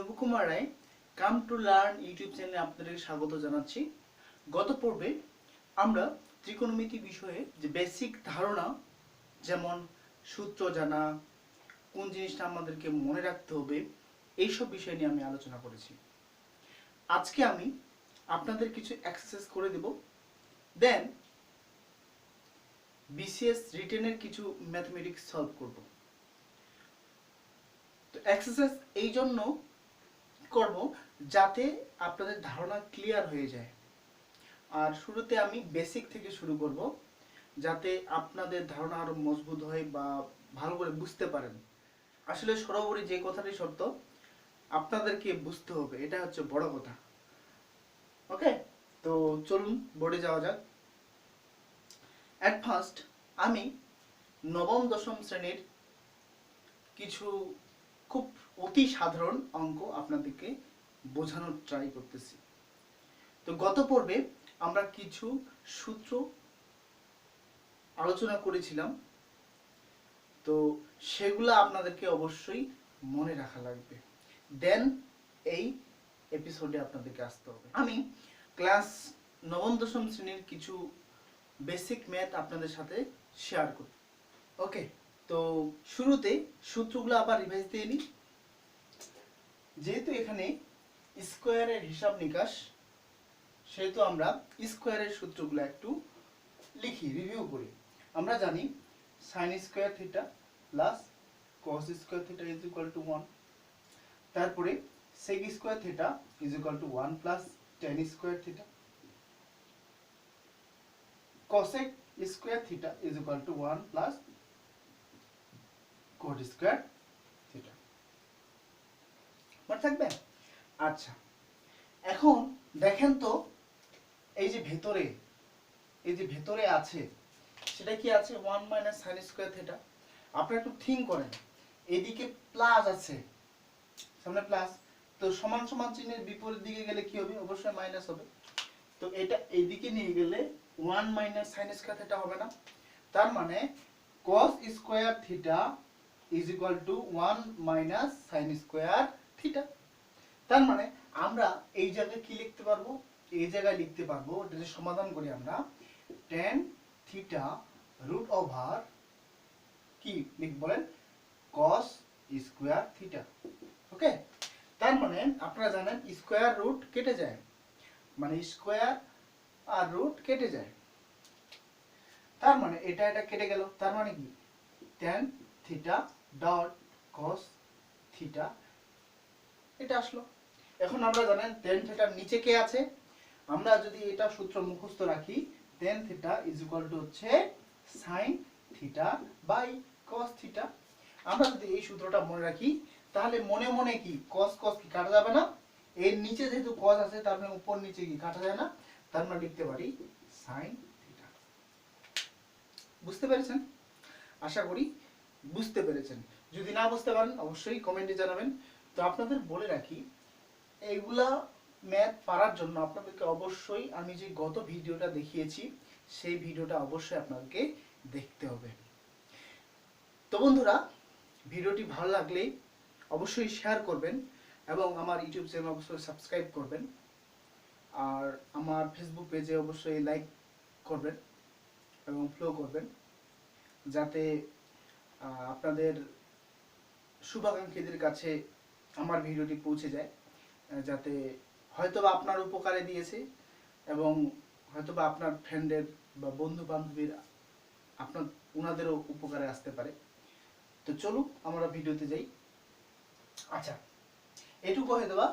Apu Kumar Roy come to learn YouTube চ্যানেলে আপনাদের স্বাগত জানাচ্ছি। গত পর্বে আমরা ত্রিকোণমিতি বিষয়ে যে বেসিক ধারণা, যেমন সূত্র জানা, কোন জিনিসটা আমাদেরকে মনে রাখতে হবে, এইসব বিষয় নিয়ে আমি আলোচনা করেছি। আজকে আমি আপনাদের কিছু এক্সারসাইজ করে দেব, দেন বিসিএস রিটেনের কিছু ম্যাথমেটিক্স সলভ করব। তো এক্সারসাইজ এই জন্য করব যাতে আপনাদের ধারণা ক্লিয়ার হয়ে যায়। আর শুরুতে আমি বেসিক থেকে শুরু করব, যাতে আপনাদের ধারণা আরো মজবুত হয় বা ভালো করে বুঝতে পারেন। আসলে সর্বোপরি যে কথাটি সত্য, আপনাদেরকে বুঝতে হবে, এটা হচ্ছে বড় কথা। ওকে, তো চলুন বোর্ডে যাওয়া যাক। অ্যাট ফার্স্ট আমি নবম দশম শ্রেণীর কিছু খুব অতি সাধারণ অঙ্ক আপনাদেরকে বোঝানোর ট্রাই করতেছি। তো গত পর্বে আমরা কিছু সূত্র আলোচনা করেছিলাম, তো সেগুলো আপনাদেরকে অবশ্যই মনে রাখা লাগবে, দেন এই এপিসোডে আপনাদেরকে আসতে হবে। আমি ক্লাস নবম দশম শ্রেণীর কিছু বেসিক ম্যাথ আপনাদের সাথে শেয়ার করি। ওকে, তো শুরুতে সূত্রগুলো আবার রিভাইজ দিয়ে নিই। যেহেতু এখানে স্কোয়ারের হিসাব নিকাশ, সেহেতু আমরা স্কোয়ারের সূত্রগুলো একটু লিখি, রিভিউ করি। আমরা জানি sine square theta plus cos square theta is equal to 1, তারপরে sec square theta is equal to 1 plus tan square theta, cosec square theta is equal to 1 plus cot square theta. মনে থাকবে? আচ্ছা, এখন দেখেন তো এই যে ভেতরে আছে, সেটা কি আছে? 1 মাইনাস সাইন স্কোয়ার থিটা। আপনারা একটু থিঙ্ক করেন, এদিকে প্লাস আছে, সামনে প্লাস, তো সমান সমান চিহ্নের বিপরীত দিকে গেলে কি হবে? অবশ্যই মাইনাস হবে। তো এটা এইদিকে নিয়ে গেলে 1 মাইনাস সাইন স্কোয়ার থিটা হবে না? তার মানে cos square theta is equal to 1 minus sign square theta. তার মানে আমরা এই জায়গায় কি লিখতে পারবো? এই জায়গায় লিখতে পারবো, এটা যে সমাধান করি আমরা, tan থিটা রুট ওভার কি লিখব বলেন? cos square theta. ওকে, তার মানে আপনারা জানেন স্কোয়ার রুট কেটে যায়, মানে স্কোয়ার আর রুট কেটে যায়, তার মানে এটা কেটে গেল, তার মানে কি tan theta dot cos theta এটা আসলো। এখন আমরা জানেন tan থিটার নিচে কে আছে? আমরা যদি এটা সূত্র মুখস্থ রাখি, tan theta is equal to হচ্ছে sin theta by cos theta. আমরা যদি এই সূত্রটা মনে রাখি, তাহলে মনে মনে কি cos কি কাটা যাবে না? এর নিচে যেহেতু cos আছে, তার মানে উপর নিচে কি কাটা যায় না? তার মানে লিখতে পারি sin থিটা। বুঝতে পেরেছেন? আশা করি বুঝতে পেরেছেন। যদি না বুঝতে পারেন অবশ্যই কমেন্টে জানাবেন। তো আপনাদের বলে রাখি, এইগুলা ম্যাথ পারার জন্য আপনাদেরকে অবশ্যই আমি যে গত ভিডিওটা দেখিয়েছি, সেই ভিডিওটা অবশ্যই আপনাদেরকে দেখতে হবে। তো বন্ধুরা, ভিডিওটি ভালো লাগলে অবশ্যই শেয়ার করবেন এবং আমার ইউটিউব চ্যানেল অবশ্যই সাবস্ক্রাইব করবেন, আর আমার ফেসবুক পেজে অবশ্যই লাইক করবেন এবং ফলো করবেন, যাতে আপনাদের শুভাকাঙ্ক্ষীদের কাছে আমার ভিডিওটি পৌঁছে যায়, যাতে হয়তোবা আপনার উপকারে দিয়েছে এবং হয়তোবা আপনার ফ্রেন্ডের বা বন্ধু বান্ধবীর আপনার ওনাদেরও উপকারে আসতে পারে। তো চলুন আমরা ভিডিওতে যাই। আচ্ছা, এটুকু হয়তোবা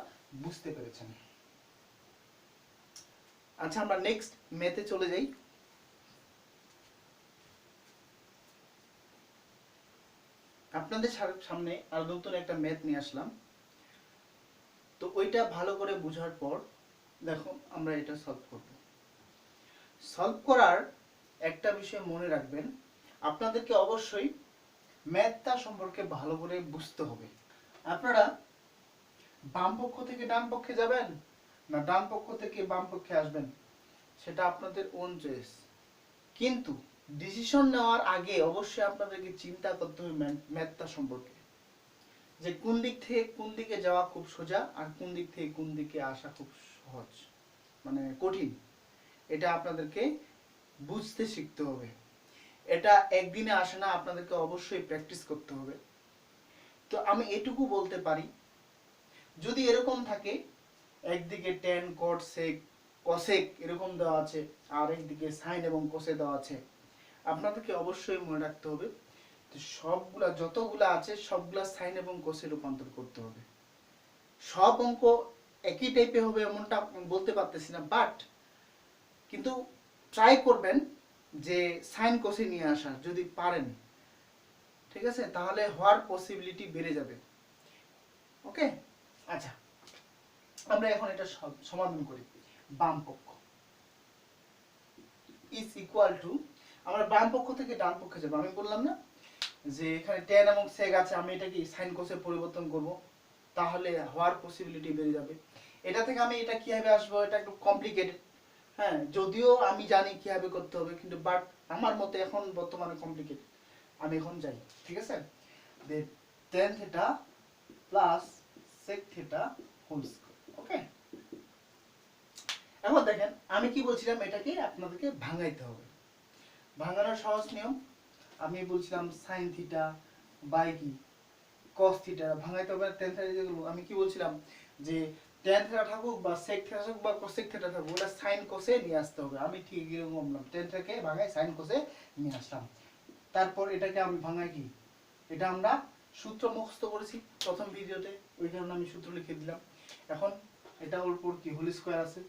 বুঝতে পেরেছেন। আচ্ছা, আমরা নেক্সট ম্যাথে চলে যাই। আপনাদের সামনে আর নতুন একটা ম্যাথ নিয়ে আসলাম। তো ওইটা ভালো করে বোঝার পর দেখুন আমরা এটা সলভ করব। সলভ করার একটা বিষয় মনে রাখবেন, আপনাদেরকে অবশ্যই ম্যাথটা সম্পর্কে ভালো করে বুঝতে হবে। আপনারা বাম পক্ষ থেকে ডান পক্ষে যাবেন না ডান পক্ষ থেকে বাম পক্ষে আসবেন, সেটা আপনাদের ওন চয়েস, কিন্তু ডিসিশন নেওয়ার আগে অবশ্যই আপনাদেরকে চিন্তা করতে হবে ম্যাথটা সম্পর্কে, যে কোন দিক থেকে কোন দিকে যাওয়া খুব সোজা আর কোন দিক থেকে কোন দিকে আসা খুব সহজ, মানে কঠিন, এটা আপনাদেরকে বুঝতে শিখতে হবে। এটা একদিনে আসে না, আপনাদেরকে অবশ্যই প্র্যাকটিস করতে হবে। তো আমি এটুকু বলতে পারি, যদি এরকম থাকে একদিকে tan cot sec cosec এরকম দেওয়া আছে আর একদিকে sin এবং cos দেওয়া আছে, আপনাদেরকে অবশ্যই মনে রাখতে হবে যে সবগুলা যতগুলা আছে সবগুলা sin এবং cos এ রূপান্তর করতে হবে। সব অঙ্ক একই টাইপের হবে এমনটা বলতে পারতেছি না, বাট কিন্তু ট্রাই করবেন যে sin cos নিয়ে আসা, যদি পারেন ঠিক আছে, তাহলে হওয়ার পসিবিলিটি বেড়ে যাবে। ওকে, আচ্ছা আমরা এখন এটা সমাধান করি। বাম পক্ষ ইজ ইকুয়াল টু, আমরা বাম পক্ষ থেকে ডান পক্ষে যাব। আমি বললাম না যে এখানে tan এবং sec আছে, আমি এটা কি sin cos এ পরিবর্তন করব, তাহলে হওয়ার পসিবিলিটি বেড়ে যাবে। এটা থেকে আমি এটা কিভাবে আসবো, এটা একটু কমপ্লিকেটেড, হ্যাঁ, যদিও আমি জানি কিভাবে করতে হবে, কিন্তু বাট আমার মতে এখন বর্তমানে কমপ্লিকেটেড। আমি এখন যাই, ঠিক আছে, যে tan theta plus sec theta whole square. Okay, এখন দেখেন আমি কি বলছিলাম, এটাকে আপনাদেরকে ভাঙাইতে হবে। ভাঙানোর সহজ নিয়ম, আমি বলছিলাম sin থিটা বাই কি cos থিটা ভাঙাইতে হবে। tan থিটা যেগুলো আমি কি বলছিলাম যে tan থিটা থাকুক বা sec থিটা থাকুক বা cosec থিটা থাকুক, ওটা sin cos এ নিয়ে আসতে হবে। আমি ঠিক এরকম বললাম, tan থিটাকে ভাঙাই sin cos এ নিয়ে আসলাম। তারপর এটাকে আমি ভাঙাই কি, এটা আমরা সূত্র মুখস্থ করেছি প্রথম ভিডিওতে, ওই কারণে আমি সূত্র লিখে দিলাম। এখন এটা ওর উপর কি হোল স্কয়ার আছে।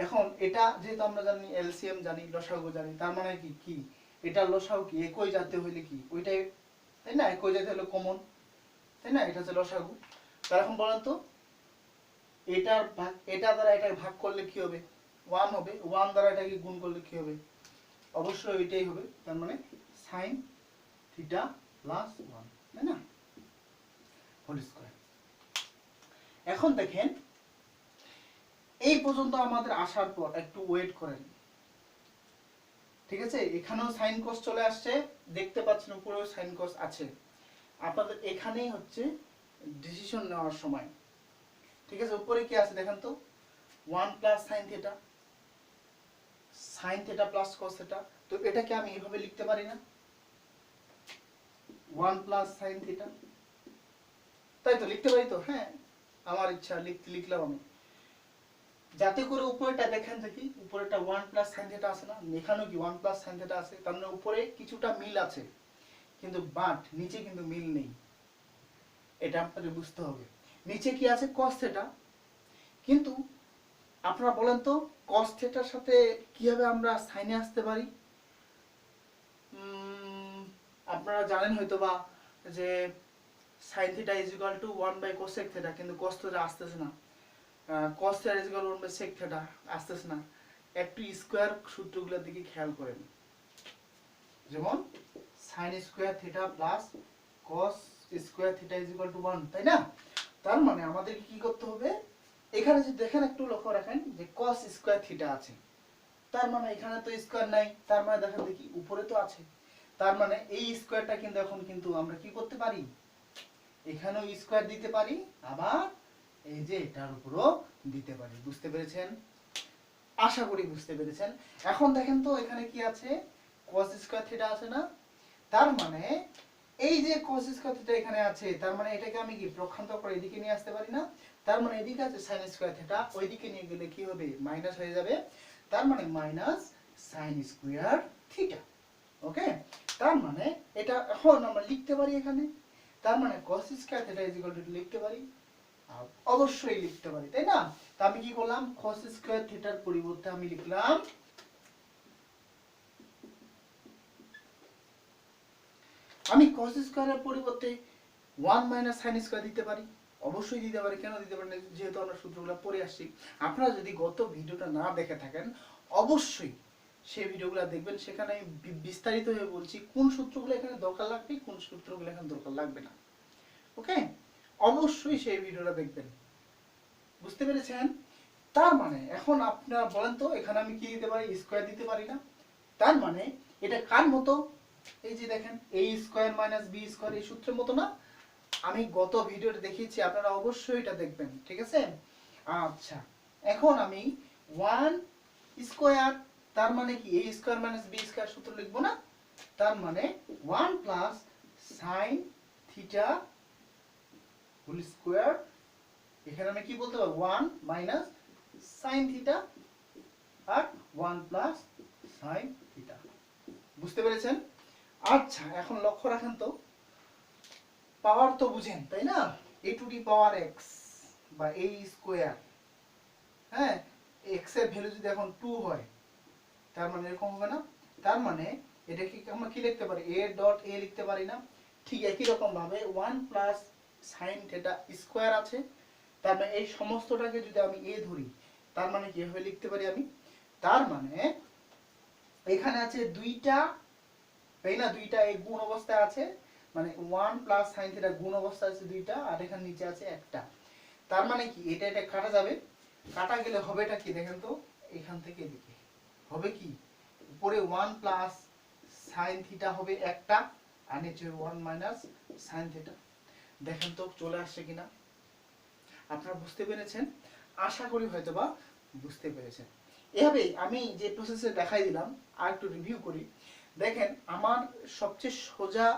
এখন এটা যেহেতু আমরা জানি এলসিএম জানি, লসাগু জানি, তার মানে কি কি এটা লসাগু কি একই জাতীয় হইলে কি ওইটাই, তাই না, একই জাতীয় হলে কমন, তাই না, এটা হচ্ছে লসাগু। তার এখন বলেন তো এটার ভাগ, এটা দ্বারা এটাকে ভাগ করলে কি হবে, 1 হবে। 1 দ্বারা এটাকে গুণ করলে কি হবে, অবশ্যই ওইটাই হবে। তার মানে sin থিটা প্লাস 1, তাই না, হোল স্কয়ার। এখন দেখেন এই পর্যন্ত আমাদের আসার পর একটু ওয়েট করেন, ঠিক আছে, এখানেও সাইন কস চলে আসছে, দেখতে পাচ্ছেন উপরেও সাইন কস আছে। আপনাদের এখানেই হচ্ছে ডিসিশন নেওয়ার সময়, ঠিক আছে। উপরে কি আছে দেখেন তো, 1 plus sine theta, sine theta plus cos theta. তো এটাকে আমি এইভাবে লিখতে পারি না, 1 প্লাস সাইন থিটা, তাই তো লিখতে পারি তো, হ্যাঁ আমার ইচ্ছা লিখলাম আমি, যাতে করে উপরেটা দেখেন দেখি, উপরেটা 1 প্লাস সাইন থিটা আছে না, এখানেও কি 1 প্লাস সাইন থিটা আছে, তার মানে উপরে কিছুটা মিল আছে, কিন্তু বাট নিচে কিন্তু মিল নেই, এটা আপনাদের বুঝতে হবে। নিচে কি আছে cos থিটা, কিন্তু আপনারা বলেন তো cos থিটার সাথে কিভাবে আমরা সাইনে আসতে পারি। আপনারা জানেন হয়তো বা যে sin theta is equal to 1 by cosec theta, কিন্তু cos থিটা আসতেছে না, cos theta is equal 1 by sec theta আসতেছে না। একটু স্কয়ার সূত্রগুলোর দিকে খেয়াল করেন, যেমন sin square theta plus cos square theta is equal to 1, তাই না। তার মানে আমাদের কি করতে হবে, এখানে যদি দেখেন একটু লক্ষ্য রাখেন যে cos স্কয়ার থিটা আছে, তার মানে এখানে তো স্কয়ার নাই, তার মানে দেখেন দেখি উপরে তো আছে, তার মানে এই স্কয়ারটা কিন্তু এখন কিন্তু আমরা কি করতে পারি, এখানেও স্কয়ার দিতে পারি, আবার এই যে এটার উপরও দিতে পারি। বুঝতে পেরেছেন, আশা করি বুঝতে পেরেছেন। এখন দেখেন তো এখানে কি আছে, cos স্কয়ার থিটা আছে না, তার মানে এই যে cos স্কয়ার থিটা এখানে আছে, তার মানে এটাকে আমি কি প্রক্ষান্তর করে এদিকে নিয়ে আসতে পারি না, তার মানে এদিকে আছে sin স্কয়ার থিটা, ওইদিকে নিয়ে গেলে কি হবে, মাইনাস হয়ে যাবে, তার মানে মাইনাস sin স্কয়ার থিটা। ওকে, তার মানে এটা এখন আমরা লিখতে পারি এখানে, তার মানে cos square theta is equal two লিখতে পারি, অবশ্যই লিখতে পারি, তাই না। তা আমি কি করলাম, cos স্কয়ার থিটার পরিবর্তে আমি লিখলাম, আমি cos স্কয়ারের পরিবর্তে 1 মাইনাস sin স্কয়ার দিতে পারি, অবশ্যই দিতে পারি। কেন দিতে পারি না, যেহেতু আমরা সূত্রগুলো পড়ে আসছি। আপনারা যদি গত ভিডিওটা না দেখে থাকেন অবশ্যই সেই ভিডিওগুলো দেখবেন, সেখানে আমি বিস্তারিত হয়ে বলছি কোন সূত্রগুলো এখানে দরকার লাগবে, কোন সূত্রগুলো এখানে দরকার লাগবে না। ওকে, অবশ্যই সেই ভিডিওটা দেখবেন। বুঝতে পেরেছেন, তার মানে এখন আপনারা বলেন তো এখানে আমি কি দিতে পারি, স্কয়ার দিতে পারি না, তার মানে এটা কার মতো, এই যে দেখেন a square minus b square এই সূত্রের মতো না। আমি গত ভিডিওতে দেখিয়েছি, আপনারা অবশ্যই এটা দেখবেন, ঠিক আছে। আচ্ছা, এখন আমি 1 স্কয়ার, তার মানে কি a square minus b square সূত্র লিখবো না? তার মানে 1 plus sine theta whole square, এখানে আমি কি বলতে পারবো 1 মাইনাস সাইন থিটা আর 1 প্লাস সাইন থিটা। বুঝতে পেরেছেন? আচ্ছা, এখন লক্ষ্য রাখেন তো, পাওয়ার তো বুঝেন তাই না? a to the power x বা a স্কয়ার, হ্যাঁ, x এর ভ্যালু যদি এখন 2 হয়, তার মানে এরকম হবে না? তার মানে এটা কি আমরা কি লিখতে পারি, a ডট a লিখতে পারি না? ঠিক একই রকম ভাবে 1 প্লাস সাইন থিটা স্কয়ার আছে, তার মানে এই সমস্তটাকে যদি আমি a ধরি, তার মানে কিভাবে লিখতে পারি আমি? তার মানে এখানে আছে দুইটা, তাই না? দুইটা এই গুণ অবস্থায় আছে, মানে 1 প্লাস সাইন থিটা গুণ অবস্থায় আছে দুইটা, আর এখানে নিচে আছে একটা। তার মানে কি এটা এটা কাটা যাবে, কাটা গেলে হবেটা কি দেখেন তো, এখান থেকে এদিকে হবে কি, উপরে 1 প্লাস সাইন থিটা হবে একটা, আর নিচে 1 মাইনাস সাইন থিটা। দেখেন তো চলে আসছে কিনা, আপনারা বুঝতে পেরেছেন? আশা করি হয়তোবা বুঝতে পেরেছেন। এভাবে আমি যে প্রসেসে দেখাই দিলাম, আর একটু রিভিউ করি। দেখেন, আমার সবচেয়ে সোজা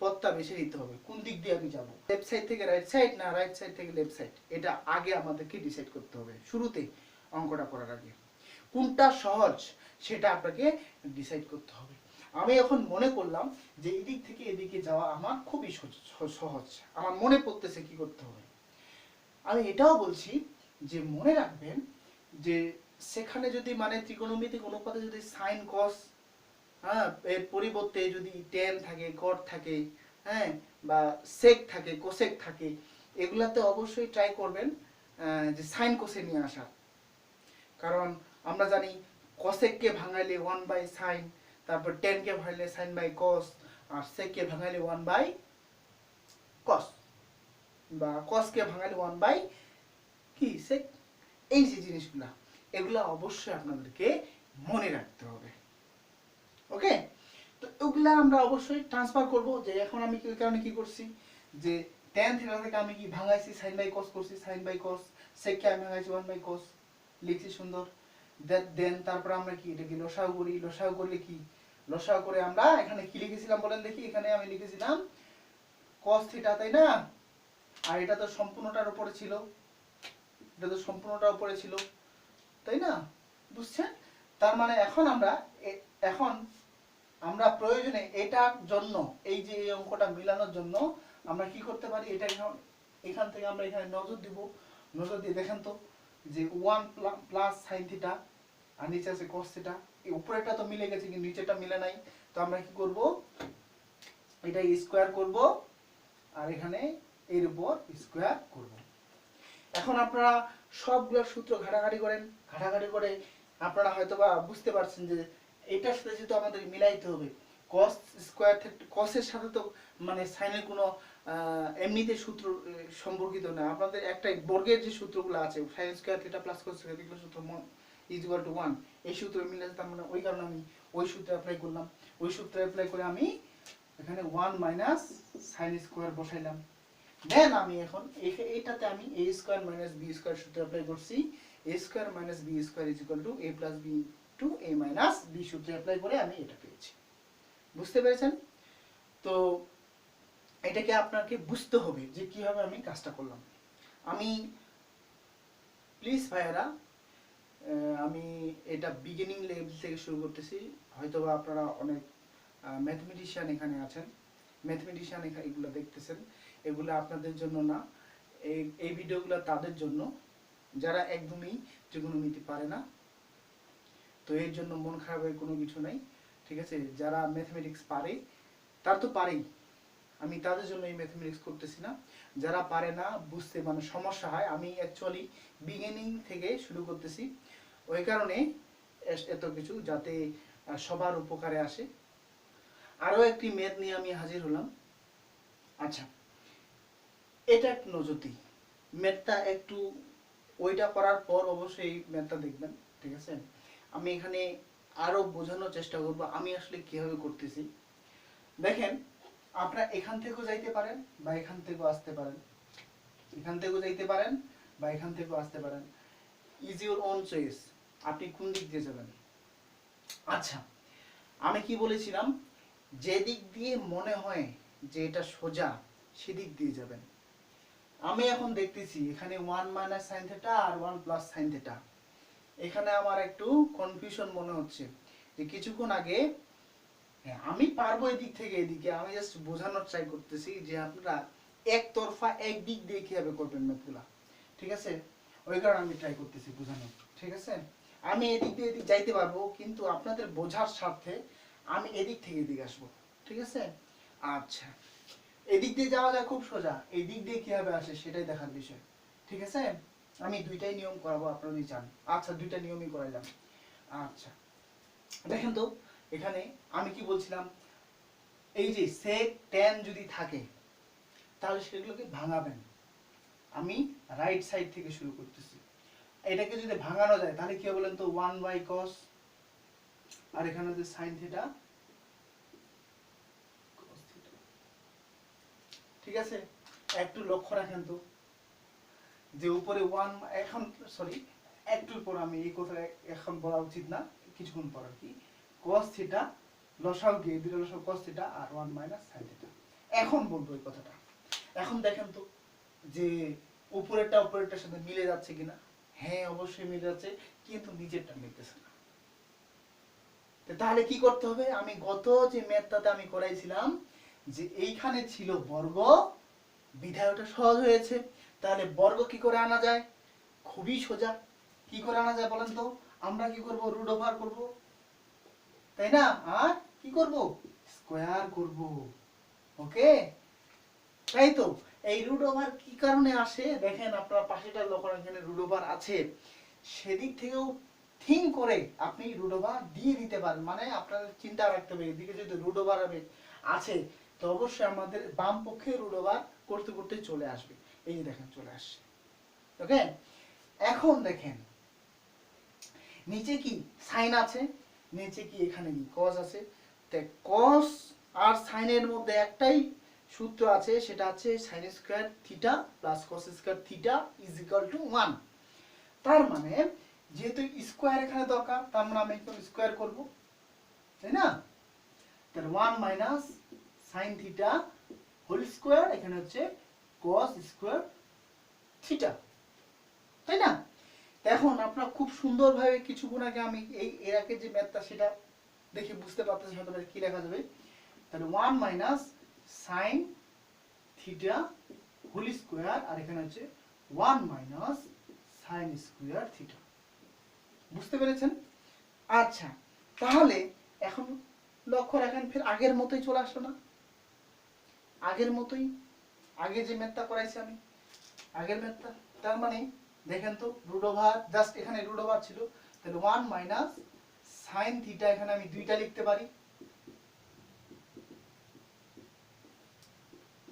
পথটা বেছে নিতে হবে, কোন দিক দিয়ে আমি যাব, লেফট সাইড থেকে রাইট সাইড না রাইট সাইড থেকে লেফট সাইড, এটা আগে আমাদেরকে ডিসাইড করতে হবে শুরুতে অঙ্কটা করার আগে। কোনটা সহজ সেটা আপনাকে ডিসাইড করতে হবে। আমি এখন মনে করলাম যে এদিক থেকে এদিকে যাওয়া আমার খুবই সহজ, আমার মনে পড়তেছে কি করতে হবে। আমি এটাও বলছি যে মনে রাখবেন যে সেখানে যদি মানে ত্রিকোণমিতিক অনুপাতে যদি সাইন কস, হ্যাঁ, এর পরিবর্তে যদি টেন থাকে, কট থাকে, হ্যাঁ, বা সেক থাকে, কোসেক থাকে, এগুলাতে অবশ্যই ট্রাই করবেন যে সাইন কোসে নিয়ে আসা। কারণ আমরা জানি কসেককে ভাঙাইলে 1 বাই সাইন, তারপর টেনকে ভাঙাইলে সাইন বাই কস, আর সেককে ভাঙাইলে 1 বাই কস, বা কসকে ভাঙাইলে 1 বাই কি সেক। এই যে জিনিসগুলা, এগুলা অবশ্যই আপনাদেরকে মনে রাখতে হবে। ওকে, তো ওগুলা আমরা অবশ্যই ট্রান্সফার করব। যে এখন আমি কি কারণে কি করছি, যে tan থিটা থেকে আমি কি ভাঙাইছি sin বাই cos করছি, sin বাই cos, sec কে আমি ভাঙাইছি 1 বাই cos, লিখছি সুন্দর। দেন তারপর আমরা কি এটা কি লসাগু করি, লসাগু করলে কি, লসাগু করে আমরা এখানে কি লিখেছিলাম বলেন দেখি, এখানে আমি লিখেছিলাম cos থিটা, তাই না? আর এটা তো সম্পূর্ণটার উপরে ছিল, এটা তো সম্পূর্ণটার উপরে ছিল, তাই না? বুঝছেন? তার মানে এখন আমরা এখন আমরা প্রয়োজনে এটার জন্য, এই যে এই অঙ্কটা মিলানোর জন্য আমরা কি করতে পারি, এটা এখান থেকে আমরা এখানে নজর দিব। নজর দিয়ে দেখেন তো যে 1 প্লাস সাইন থিটা আর নিচে আছে cos থিটা, এই উপরেটা তো মিলে গেছে কিন্তু নিচেটা মিলে নাই। তো আমরা কি করব, এটা স্কয়ার করব আর এখানে এর উপর স্কয়ার করব। এখন আপনারা সবগুলো সূত্র ঘাটাঘাটি করেন, ঘাটাঘাটি করে আপনারা হয়তোবা বুঝতে পারছেন যে এটার সাথে যেহেতু আমাদের মিলাইতে হবে, cos স্কয়ার cos এর সাথে তো মানে সাইনের কোনো এমনিতে সূত্র সম্পর্কিত না। আপনাদের একটা বর্গের যে সূত্রগুলো আছে, sin square theta plus cos square এগুলো সূত্র ইকুয়াল টু 1, এই সূত্র মিলে, তার মানে ওই কারণে আমি ওই সূত্র অ্যাপ্লাই করলাম। ওই সূত্র অ্যাপ্লাই করে আমি এখানে 1 মাইনাস সাইন স্কয়ার বসাইলাম। দেন আমি এখন এইটাতে আমি a square minus b square সূত্র অ্যাপ্লাই করছি। a square minus b square is equal to a plus b to a minus b সূত্র অ্যাপ্লাই করে আমি এটা পেয়েছি। বুঝতে পেরেছেন? তো এটাকে আপনাকে বুঝতে হবে যে কিভাবে আমি কাজটা করলাম। আমি প্লিজ ভাইয়েরা, আমি এটা বিগিনিং লেভেল থেকে শুরু করতেছি। হয়তোবা আপনারা অনেক ম্যাথমেটিশিয়ান এখানে আছেন, ম্যাথমেটিশিয়ান এগুলো দেখতেছেন, এগুলো আপনাদের জন্য না, এই ভিডিওগুলো তাদের জন্য যারা একদমই ত্রিকোণমিতি পারে না। তো এর জন্য মন খারাপের কোনো কিছু নাই, ঠিক আছে? যারা ম্যাথমেটিক্স পারে তার তো পারেই, আমি তাদের জন্য এই ম্যাথমেটিক্স করতেছি না। যারা পারে না, বুঝতে মানে সমস্যা হয়, আমি অ্যাকচুয়ালি বিগিনিং থেকে শুরু করতেছি, ওই কারণে এত কিছু যাতে সবার উপকারে আসে। আরও একটি ম্যাথ নিয়ে আমি হাজির হলাম। আচ্ছা, এটা একটু নজর দিই, ম্যাথটা একটু ওইটা করার পর অবশ্যই এই ম্যাথটা দেখবেন, ঠিক আছে? আমি এখানে আরও বোঝানোর চেষ্টা করব আমি আসলে কিভাবে করতেছি। দেখেন, আপনারা এখান থেকেও যাইতে পারেন বা এখান থেকেও আসতে পারেন, এখান থেকেও যাইতে পারেন বা এখান থেকেও আসতে পারেন, ইজ ইউর ওন চয়েস, আপনি কোন দিক দিয়ে যাবেন। আচ্ছা, আমি কি বলেছিলাম, যে দিক দিয়ে মনে হয় যে এটা সোজা সেদিক দিয়ে যাবেন। আমি এখন দেখতেছি এখানে 1 মাইনাস সাইন থেটা আর 1 প্লাস সাইন থেটা, এখানে আমার একটু কনফিউশন মনে হচ্ছে যে কিছুক্ষণ আগে, হ্যাঁ আমি পারবো এদিক থেকে এদিকে, আমি জাস্ট বোঝানোর ট্রাই করতেছি যে আপনারা একতরফা এক দিক দিয়ে কিভাবে করবেন ম্যাথগুলা, ঠিক আছে, ওই কারণে আমি ট্রাই করতেছি বোঝানোর, ঠিক আছে। আমি এদিক দিয়ে এদিক যাইতে পারবো, কিন্তু আপনাদের বোঝার স্বার্থে আমি এদিক থেকে এদিকে আসবো, ঠিক আছে। আচ্ছা, এদিক দিয়ে যাওয়া যায় খুব সোজা, এই দিক দিয়ে কিভাবে আসে সেটাই দেখার বিষয়, ঠিক আছে। আমি দুইটাই নিয়ম করাবো, আপনারা যদি চান। আচ্ছা, দুইটা নিয়মই করাইলাম। আচ্ছা, দেখেন তো এখানে আমি কি বলছিলাম, এই যে sec tan যদি থাকে তাহলে সেগুলোকে ভাঙাবেন। আমি রাইট সাইড থেকে শুরু করতেছি, এটাকে যদি ভাঙানো যায় তাহলে কি হবে বলেন তো, 1 বাই cos, আর এখানে যে sin থিটা cos থিটা, ঠিক আছে। একটু লক্ষ্য রাখেন তো যে উপরে 1, এখন সরি একটু পর আমি এই কথা এখন বলা উচিত না, কিছুক্ষণ পর আর কি, cos থিটা লসাগু গিয়ে দুটো লসাগু cos থিটা আর 1 মাইনাস sin থিটা, এখন বলবো এই কথাটা। এখন দেখেন তো যে উপরেরটা উপরেরটার সাথে মিলে যাচ্ছে কিনা, হ্যাঁ অবশ্যই মিলে যাচ্ছে, কিন্তু নিচেরটা মিলতেছে না। তাহলে কি করতে হবে, আমি গত যে ম্যাথটাতে আমি করাইছিলাম যে এইখানে ছিল বর্গ, বিধায় ওটা সহজ হয়েছে। তাহলে বর্গ কি করে আনা যায়, খুবই সোজা। কি করে আনা যায় বলেন তো, আমরা কি করব, রুট ওভার করব, তাই না, আর কি করব, স্কয়ার করব, ওকে। তাই তো, এই রুট ওভার কি কারণে আসে দেখেন, আপনারা পাশেটা লক্ষ্য রাখেন রুট ওভার আছে, সেদিক থেকেও থিঙ্ক করে আপনি রুট ওভার দিয়ে দিতে পারেন, মানে আপনাদের চিন্তা রাখতে হবে এদিকে যদি রুট ওভার আছে তো অবশ্যই আমাদের বাম পক্ষে রুট ওভার করতে করতে চলে আসবে, এই যে দেখেন চলে আসছে, ওকে। এখন দেখেন নিচে কি সাইন আছে, নিচে কি এখানে কি cos আছে, তো cos আর সাইনের মধ্যে একটাই সূত্র আছে, সেটা হচ্ছে sin square theta plus cos square theta is equal to 1। তার মানে যেহেতু স্কয়ার এখানে দরকার, তার মানে আমি একটু স্কয়ার করব, তাই না। তাহলে 1 minus sin theta whole square, এখানে হচ্ছে cos স্কয়ার থিটা, তাই না। এখন আপনারা খুব সুন্দরভাবে কিছুক্ষণ আগে আমি এই এর আগে যে ম্যাথটা সেটা দেখে বুঝতে পারতেছেন হয়তো কি লেখা যাবে, তাহলে 1 minus sin theta whole square, আর এখানে হচ্ছে 1 মাইনাস sin স্কয়ার থিটা, বুঝতে পেরেছেন। আচ্ছা, তাহলে এখন লক্ষ্য রাখেন ফের আগের মতোই চলে আসলো না, আগের মতোই, আগে যে ম্যাথটা করাইছি আমি, আগের ম্যাথটা। তার মানে দেখেন তো রুট ওভার, জাস্ট এখানে রুট ওভার ছিল, তাহলে 1 মাইনাস sin থিটা, এখানে আমি দুইটা লিখতে পারি,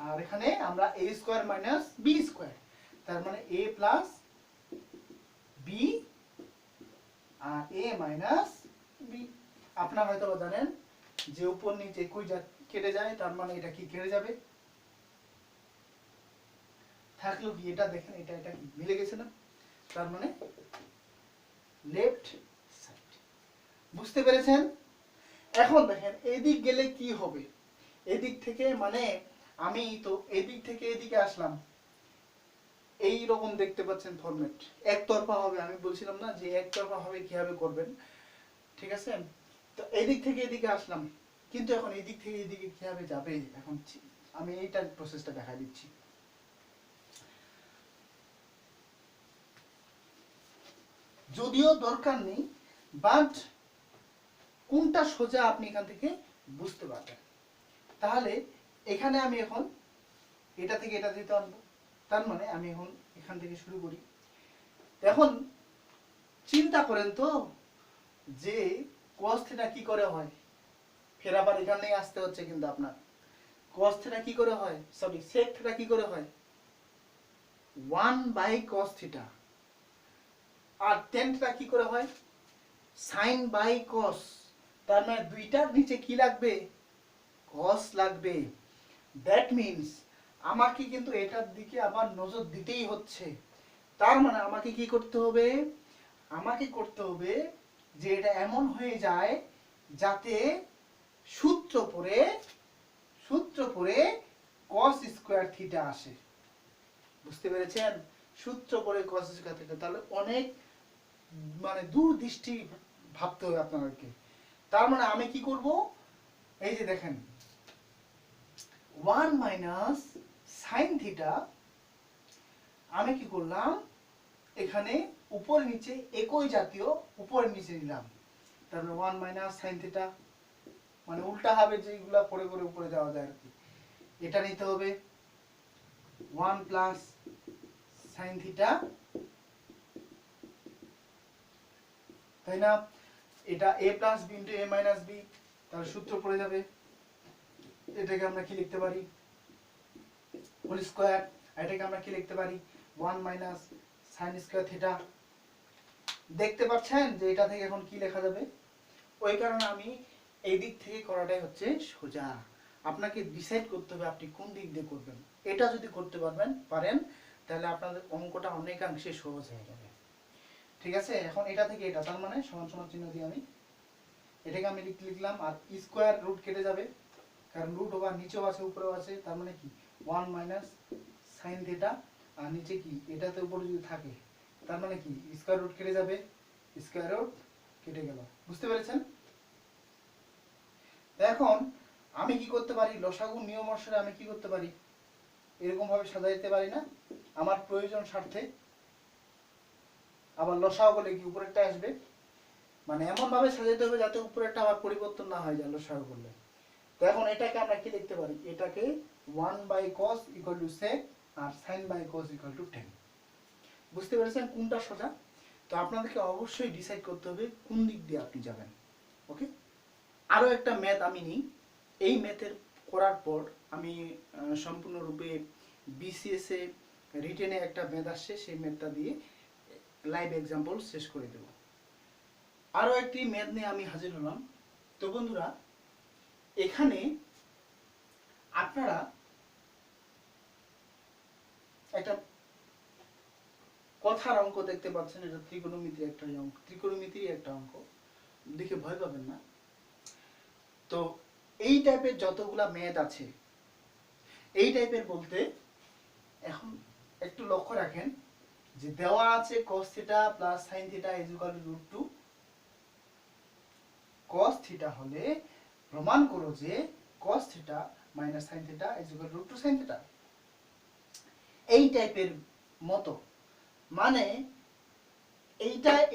আর এখানে আমরা a square minus b square, তার মানে a প্লাস b আর a মাইনাস b। আপনারা হয়তো জানেন যে উপর নিচে একই কেটে যায়, তার মানে এটা কি কেটে যাবে, থাকলো কি এটা দেখেন, এটা এটা কি মিলে গেছে না, তার মানে লেফট সাইড, বুঝতে পেরেছেন। এখন দেখেন এদিক গেলে কি হবে, এদিক থেকে মানে আমি তো এদিক থেকে এদিকে আসলাম, এই রকম দেখতে পাচ্ছেন ফরম্যাট, একতরফা হবে, আমি বলছিলাম না যে একতরফা হবে কিভাবে করবেন, ঠিক আছে। তো এদিক থেকে এদিকে আসলাম, কিন্তু এখন এদিক থেকে এদিকে কিভাবে যাবে, এখন আমি এইটার প্রসেসটা দেখা দিচ্ছি। যদিও দরকার নেই, বাট কোনটা সোজা আপনি এখান থেকে বুঝতে পারবেন। তাহলে এখানে আমি এখন এটা থেকে এটা দিতে আনবো, তার মানে আমি এখন এখান থেকে শুরু করি। এখন চিন্তা করেন তো যে cos থিটা কি করে হয়, ফের আবার এখানেই আসতে হচ্ছে কিন্তু আপনার, cos থিটা কি করে হয়, সরি sec থিটা কি করে হয়, 1 বাই cos থিটা, আর tan থিটা কি করে হয়, sin বাই cos, তার মানে দুইটার নিচে কি লাগবে, cos লাগবে। দ্যাট মিনস আমাকে কিন্তু এটার দিকে আবার নজর দিতেই হচ্ছে। তার মানে আমাকে কি করতে হবে, আমাকে করতে হবে যে এটা এমন হয়ে যায় যাতে সূত্র পড়ে cos স্কয়ার থিটা আসে। বুঝতে পেরেছেন? সূত্র পড়ে cos স্কয়ার থিটা, তাহলে অনেক মানে দূরদৃষ্টি ভাবতে হবে আপনাদেরকে। তার মানে আমি কি করব, এই যে দেখেন 1 মাইনাস সাইন থিটা, আমি কি করলাম এখানে উপর নিচে একই জাতীয় উপর নিচে নিলাম, তারপরে 1 মাইনাস সাইন থিটা মানে উল্টা হবে যেগুলা পড়ে করে উপরে যাওয়া যায় আর কি, এটা নিতে হবে 1 প্লাস সাইন থিটা, তাই না? এটা a plus b into a minus b, তাহলে সূত্র পড়ে যাবে, এটাকে আমরা কি লিখতে পারি হোল স্কয়ার, এটাকে আমরা কি লিখতে পারি 1 মাইনাস সাইন স্কয়ার থিটা। দেখতে পাচ্ছেন যে এটা থেকে এখন কি লেখা যাবে? ওই কারণে আমি এই দিক থেকে করাটাই হচ্ছে সোজা। আপনাকে ডিসাইড করতে হবে আপনি কোন দিক দিয়ে করবেন। এটা যদি করতে পারেন তাহলে আপনাদের অঙ্কটা অনেকাংশে সহজ হয়ে যাবে। ঠিক আছে? এখন এটা থেকে এটা, তার মানে সমান সমান চিহ্ন দিয়ে আমি এটাকে আমি লিখলাম, আর স্কয়ার রুট কেটে যাবে, কারণ রুট ওভার নিচেও আছে উপরেও আছে, তার মানে কি 1 মাইনাস সাইন থিটা, আর নিচে কি এটাতে উপরে যদি থাকে তার মানে কি স্কয়ার রুট কেটে যাবে, স্কয়ার রুট কেটে গেল। বুঝতে পেরেছেন? এখন আমি কি করতে পারি, লসাগু নিয়ম অনুসারে আমি কি করতে পারি, এরকম ভাবে সাজাইতে পারি না আমার প্রয়োজন স্বার্থে। আবার লসাগু বলে কি উপরেরটা আসবে, মানে এমন ভাবে সাজাইতে হবে যাতে উপরেরটা আবার পরিবর্তন না হয়ে যায় লসাগু করলে। তো এখন এটাকে আমরা কি লিখতে পারি, এটাকে 1 by cos equal to sec আর sin by cos equal to tan। বুঝতে পেরেছেন কোনটা সোজা? তো আপনাদেরকে অবশ্যই ডিসাইড করতে হবে কোন দিক দিয়ে আপনি যাবেন। ওকে, আরো একটা ম্যাথ আমি নিই, এই ম্যাথের করার পর আমি সম্পূর্ণরূপে বিসিএস এ রিটেনে একটা ম্যাথ আসছে, সেই ম্যাথটা দিয়ে লাইভ এক্সাম্পল শেষ করে দেব। আরো একটি ম্যাথ নিয়ে আমি হাজির হলাম। তো বন্ধুরা, এখানে আপনারা একটা কথার অঙ্ক দেখতে পাচ্ছেন, এটা ত্রিকোণমিতির একটা অঙ্ক, ত্রিকোণমিতির একটা অঙ্ক, দেখে ভয় পাবেন না। তো এই টাইপের যতগুলা ম্যাথ আছে, এই টাইপের বলতে এখন একটু লক্ষ্য রাখেন যে দেওয়া আছে cos theta plus sin theta is equal to √2, cos theta হলে প্রমাণ করো যে cos theta minus sin theta is equal to √2 sin theta. এই টাইপের মতো, মানে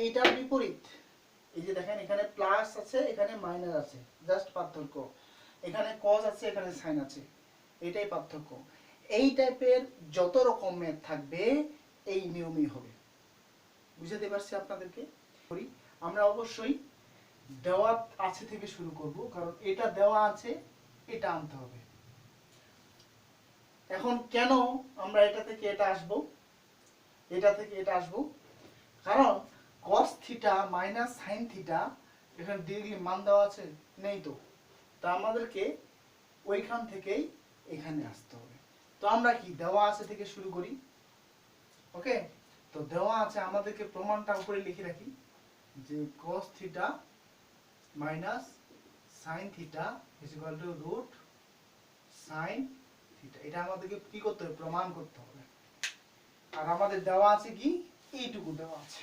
এইটার বিপরীত। এই যে দেখেন এখানে প্লাস আছে এখানে মাইনাস আছে, জাস্ট পার্থক্য, এখানে cos আছে এখানে sin আছে, এটাই পার্থক্য। এই টাইপের যত রকম ম্যাথ থাকবে এই নিয়মই হবে। বুঝাতে পারছি আপনাদেরকে? আমরা অবশ্যই দেওয়া আছে থেকে শুরু করব, কারণ এটা দেওয়া আছে, এটা আনতে হবে। এখন কেন আমরা এটা থেকে এটা আসব, এটা থেকে এটা আসব, কারণ cos theta minus sin theta এখানে ডিরেক্টলি মান দেওয়া আছে নেই, তো তা আমাদেরকে ওইখান থেকেই এখানে আসতে হবে। তো আমরা কি দেওয়া আছে থেকে শুরু করি। ওকে, তো দেওয়া আছে, আমাদেরকে প্রমাণটা উপরে লিখে রাখি যে cos theta minus sin theta is equal to root sin theta. এটা আমাদেরকে কি করতে হবে, প্রমাণ করতে হবে। আর আমাদের দেওয়া আছে কি, এইটুকু দেওয়া আছে।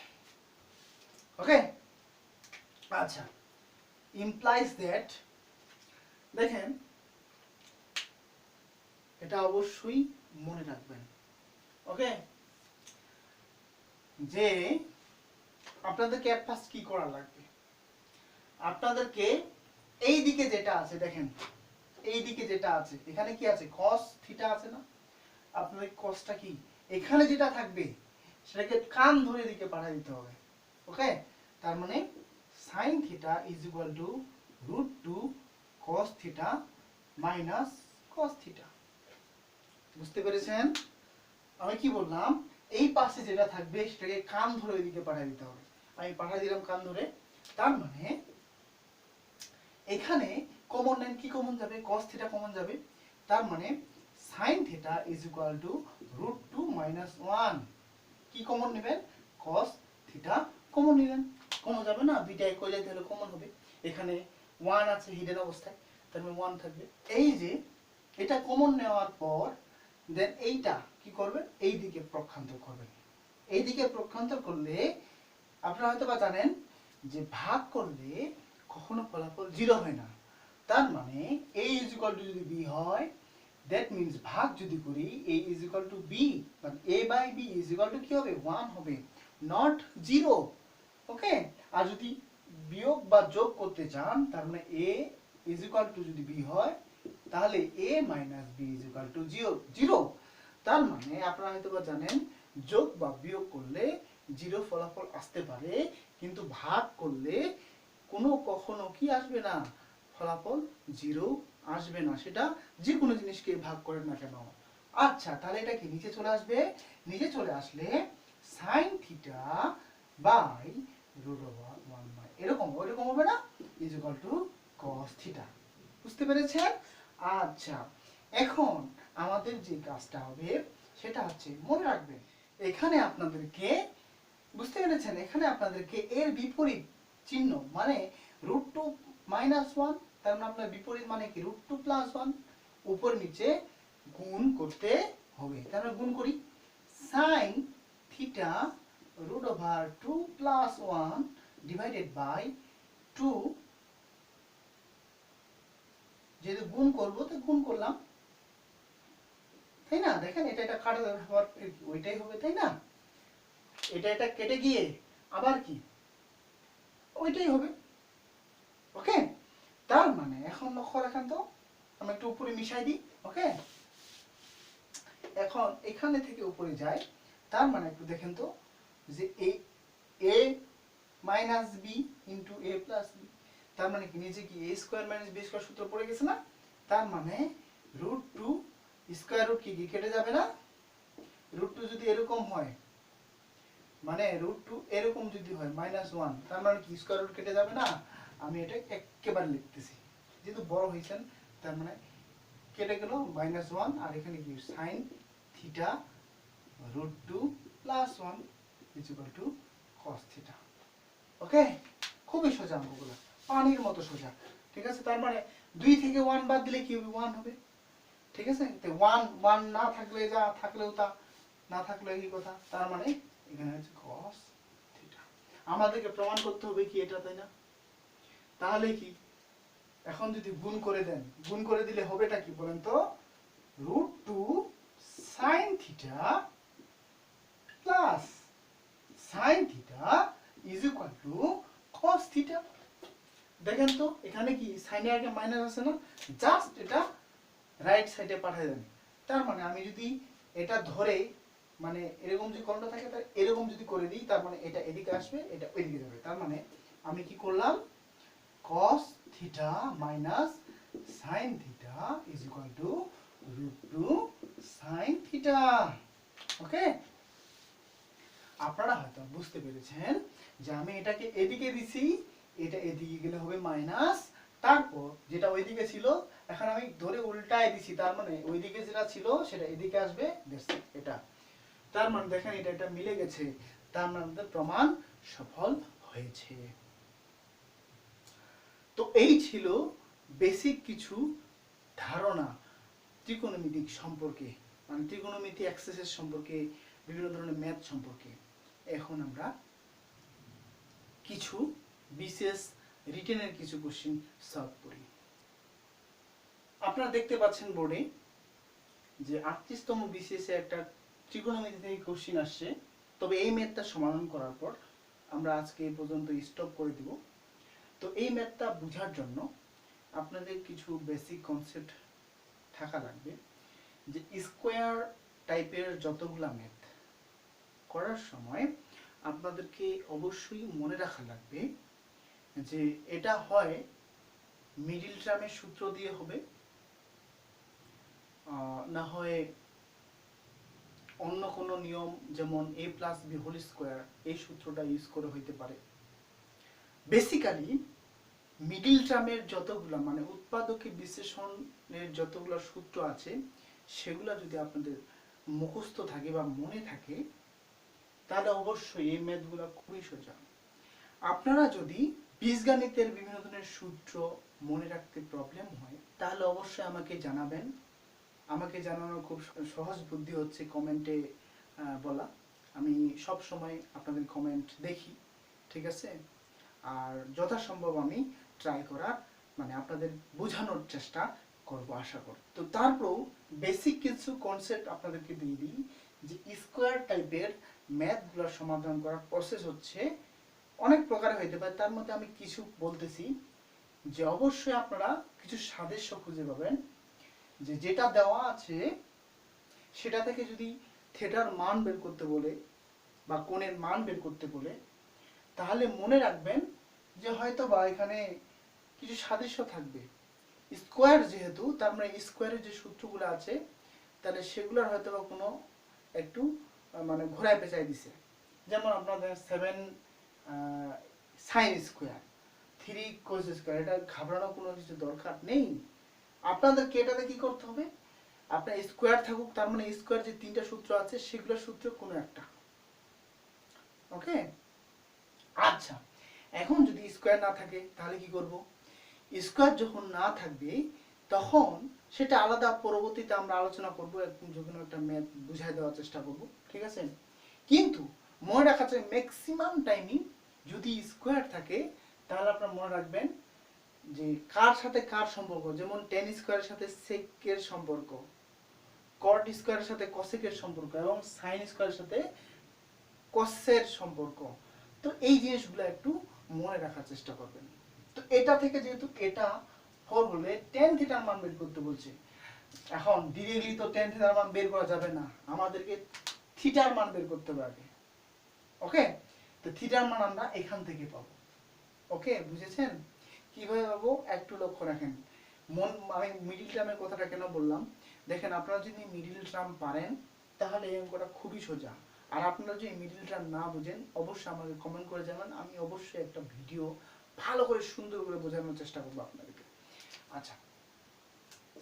ওকে, আচ্ছা, implies that, দেখেন এটা অবশ্যই মনে রাখবেন। ওকে, যে আপনাদেরকে ফার্স্ট কি করা লাগবে, আপনাদেরকে এই দিকে যেটা আছে দেখেন, এই দিকে যেটা আছে এখানে কি আছে cos থিটা আছে না, আপনাদের cosটা কি এখানে যেটা থাকবে সেটাকে কান ধরে দিকে পাঠিয়ে দিতে হবে। ওকে, তার মানে sin theta is equal to √2 cos theta minus cos theta. বুঝতে পেরেছেন? আমি কি বললাম, এই পাশে যেটা থাকবে সেটাকে কান ধরে ওইদিকে পাঠিয়ে দিতে হবে। আমি পাঠিয়ে দিলাম কান ধরে, তার মানে এখানে কমন নেন, কি কমন যাবে, cos থিটা কমন যাবে, তার মানে sine theta is equal to √2 - 1। কি কমন নেবেন? cos থিটা কমন নেবেন। কমন যাবে না, দুইটা এক হয়ে যায় তাহলে কমন হবে। এখানে 1 আছে হিডেন অবস্থায়, তার মানে 1 থাকবে। এই যে এটা কমন নেওয়ার পর দেন এইটা কি করবেন? এই দিকে পক্ষান্তর করবেন। এই দিকে পক্ষান্তর করলে আপনারা হয়তো বা জানেন যে ভাগ করলে কখনো ফলাফল 0 হয় না। তার মানে a ইজ ইকুয়াল টু যদি b হয়, দ্যাট মিন্স ভাগ যদি করি a is equal to b, মানে a by b is equal to কি হবে? 1 হবে, নট 0। ওকে, আর যদি বিয়োগ বা যোগ করতে চান তার মানে a ইজ ইকুয়াল টু যদি b হয় তাহলে a minus b is equal two 0। তার মানে আপনারা হয়তো বা জানেন যোগ বা বিয়োগ করলে 0 ফলাফল আসতে পারে, কিন্তু ভাগ করলে কখনো কি আসবে না? ফলাফল 0 আসবে না, সেটা যে কোনো জিনিসকে ভাগ করেন না কেন। আচ্ছা, তাহলে এটা কি নিচে চলে আসবে? নিচে চলে আসলে সাইন থিটা বাই √1 এরকম ওইরকম হবে না, is equal to cos theta. বুঝতে পেরেছেন? আচ্ছা, এখন আমাদের যে কাজটা হবে সেটা হচ্ছে মনে রাখবেন, এখানে আপনাদেরকে বুঝতে পেরেছেন, এখানে আপনাদেরকে এর বিপরীত চিহ্ন মানে √2 - 1, তার মানে আপনার বিপরীত মানে কি √2 + 1, উপর নিচে গুণ করতে হবে। তাহলে গুণ করি, sin থিটা √2 + 1 ডিভাইডেড বাই 2, যেহেতু গুণ করবো তো গুণ করলাম, তাই না? দেখেন এটা এটা কাটা হওয়ার ওইটাই হবে, তাই না? এটা কেটে গিয়ে আবার কি ওইটাই হবে। ওকে, তার মানে এখন লক্ষ্য রাখেন তো, আমি একটু উপরে মিশাই দিই। ওকে, এখন এখানে থেকে উপরে যাই, তার মানে একটু দেখেন তো যে a minus b into a plus b, তার মানে কি নিচে কি a square minus b square সূত্র পড়ে গেছে না? তার মানে √2 স্কোয়ার রুট কি কেটে যাবে না? √2 যদি এরকম হয়, মানে √2 এরকম যদি হয় -1, তার মানে কি স্কয়ার রুট কেটে যাবে না? আমি এটা একেবারে লিখতেছি, যেহেতু বড় হয়েছেন, তার মানে কেটে গেল -1, আর এখানে কি sin theta √2 + 1 is equal to cos theta. Okay, খুবই সোজা অঙ্কগুলো, পানির মতো সোজা। ঠিক আছে, তার মানে 2 থেকে 1 বাদ দিলে কি হবে? 1 হবে। ঠিক আছে, তো 1 না থাকলে যা, থাকলেও তা, না থাকলে কি কথা। তার মানে এখানে হচ্ছে cos থিটা। আমাদেরকে প্রমাণ করতে হবে কি এটা, তাই না? তাহলে কি এখন যদি গুণ করে দেন, গুণ করে দিলে হবেটা কি বলেন তো? √2 sin theta plus sin theta is equal to cos theta. দেখেন তো এখানে কি সাইনের আগে মাইনাস আছে না? জাস্ট এটা রাইট সাইডে পাঠিয়ে দেন। তার মানে আমি যদি এটা ধরে মানে এরকম যে কলমটা থাকে তার এরকম যদি করে দিই, তার মানে এটা এদিকে আসবে, এটা ওইদিকে যাবে। তার মানে আমি কি করলাম? cos theta minus sin theta is equal to √2 sin theta. Okay, আপনারা হয়তো বুঝতে পেরেছেন যে আমি এটাকে এদিকে দিছি, এটা এদিকে গেলে হবে মাইনাস, তারপর যেটা ওইদিকে ছিল এখন আমি ধরে উল্টায় দিছি, তার মানে ওইদিকে যেটা ছিল সেটা এদিকে আসবে, এটা। তার মানে দেখেন এটা এটা মিলে গেছে, তার মানে আমাদের প্রমাণ সফল হয়েছে। তো এই ছিল বেসিক কিছু ধারণা ত্রিকোণমিতিক সম্পর্কে, মানে ত্রিকোণমিতি অ্যাক্সেসের সম্পর্কে, বিভিন্ন ধরনের ম্যাথ সম্পর্কে। এখন আমরা কিছু বিশেষ রিটেনের কিছু কোশ্চেন সলভ করি। আপনারা দেখতে পাচ্ছেন বোর্ডে যে 38তম বিসিএস এ একটা ত্রিকোণমিতি থেকে কোশ্চেন আসছে। তবে এই ম্যাথটা সমাধান করার পর আমরা আজকে এই পর্যন্ত স্টপ করে দিব। তো এই ম্যাথটা বোঝার জন্য আপনাদের কিছু বেসিক কনসেপ্ট থাকা লাগবে, যে স্কোয়ার টাইপের যতগুলা ম্যাথ করার সময় আপনাদেরকে অবশ্যই মনে রাখা লাগবে যে এটা হয় মিডিল টার্মের সূত্র দিয়ে হবে, না হয় অন্য কোনো নিয়ম যেমন a plus b whole square, এই সূত্রটা ইউজ করে হইতে পারে। বেসিক্যালি মিডিল টার্মের যতগুলো মানে উৎপাদকী বিশ্লেষণের যতগুলো সূত্র আছে সেগুলো যদি আপনাদের মুখস্থ থাকে বা মনে থাকে তাহলে অবশ্যই এই ম্যাথগুলো খুবই সোজা। আপনারা যদি বীজগণিতের বিভিন্ন ধরনের সূত্র মনে রাখতে প্রবলেম হয় তাহলে অবশ্যই আমাকে জানাবেন। আমাকে জানানোর খুব সহজ বুদ্ধি হচ্ছে কমেন্টে বলা। আমি সব সময় আপনাদের কমেন্ট দেখি, ঠিক আছে? আর যথাসম্ভব আমি ট্রাই করার মানে আপনাদের বোঝানোর চেষ্টা করব আশা করি। তো তারপরেও বেসিক কিছু কনসেপ্ট আপনাদেরকে দিয়ে দিই যে স্কোয়ার টাইপের ম্যাথগুলোর সমাধান করার প্রসেস হচ্ছে অনেক প্রকার হইতে পারে। তার মধ্যে আমি কিছু বলতেছি যে অবশ্যই আপনারা কিছু সাদৃশ্য খুঁজে পাবেন যে যেটা দেওয়া আছে সেটা থেকে যদি থিটার মান বের করতে বলে বা কোণের মান বের করতে বলে তাহলে মনে রাখবেন যে হয়তো বা এখানে কিছু সাদৃশ্য থাকবে। স্কোয়ার যেহেতু তার মানে স্কোয়ারের যে সূত্রগুলো আছে তাহলে সেগুলোর হয়তো বা কোনো একটু মানে ঘোরায় পেঁচাই দিছে। যেমন আপনাদের 7 সাইন স্কোয়ার 3 কোস স্কোয়ার, এটা ঘাবড়ানোর কোনো কিছু দরকার নেই। আপনাদেরকে এটাতে কি করতে হবে, আপনার স্কোয়ার থাকুক তার মানে স্কোয়ার যে তিনটা সূত্র আছে সেগুলোর সূত্র কোনো একটা, ওকে? আচ্ছা, এখন যদি স্কোয়ার না থাকে তাহলে কি করব? স্কোয়ার যখন না থাকবে তখন সেটা আলাদা পরবর্তীতে আমরা আলোচনা করব, যখন একটা ম্যাথ বুঝাই দেওয়ার চেষ্টা করব, ঠিক আছে? কিন্তু মনে রাখা চাই ম্যাক্সিমাম টাইমই যদি স্কোয়ার থাকে তাহলে আপনারা মনে রাখবেন যে কার সাথে কার সম্পর্ক, যেমন টেন স্কোয়ারের সাথে সেকের সম্পর্ক, কট স্কোয়ারের সাথে কসেকের সম্পর্ক এবং সাইন স্কোয়ারের সাথে কসের সম্পর্ক। তো এই জিনিসগুলো একটু মনে রাখার চেষ্টা করবেন। তো এটা থেকে যেহেতু এটা 4 হলে টেন থিটার মান বের করতে বলছে, এখন ডিরেক্টলি তো টেন থিটার মান বের করা যাবে না, আমাদেরকে থিটার মান বের করতে হবে আগে, ওকে? তো থিটার মান আমরা এখান থেকে পাবো, ওকে? বুঝেছেন কিভাবে পাবো? একটু লক্ষ্য রাখেন। আমি মিডিল টার্মের কথাটা কেন বললাম, দেখেন আপনারা যদি মিডিল টার্ম পারেন তাহলে এই অঙ্কটা খুবই সোজা। আর আপনারা যদি মিডিল টার্ম না বুঝেন অবশ্যই আমাকে কমেন্ট করে জানান, আমি অবশ্যই একটা ভিডিও ভালো করে সুন্দর করে বোঝানোর চেষ্টা করবো আপনাদেরকে। আচ্ছা,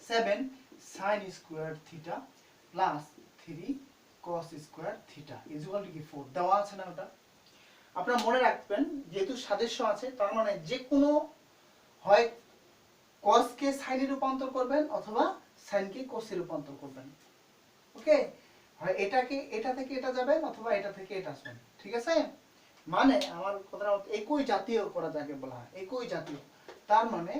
7 sign square theta plus 3 cos square theta is equal to কি 4 দেওয়া আছে না? ওটা আপনারা মনে রাখবেন, যেহেতু সাদৃশ্য আছে তার মানে যে কোনো হয় কসকে সাইনে রূপান্তর করবেন অথবা সাইনকে কোসে রূপান্তর করবেন, ওকে? হয় এটাকে এটা থেকে এটা যাবেন অথবা এটা থেকে এটা আসবেন, ঠিক আছে? মানে আমার কথাটা একই জাতীয় করা যাকে বলা হয় একই জাতীয়। তার মানে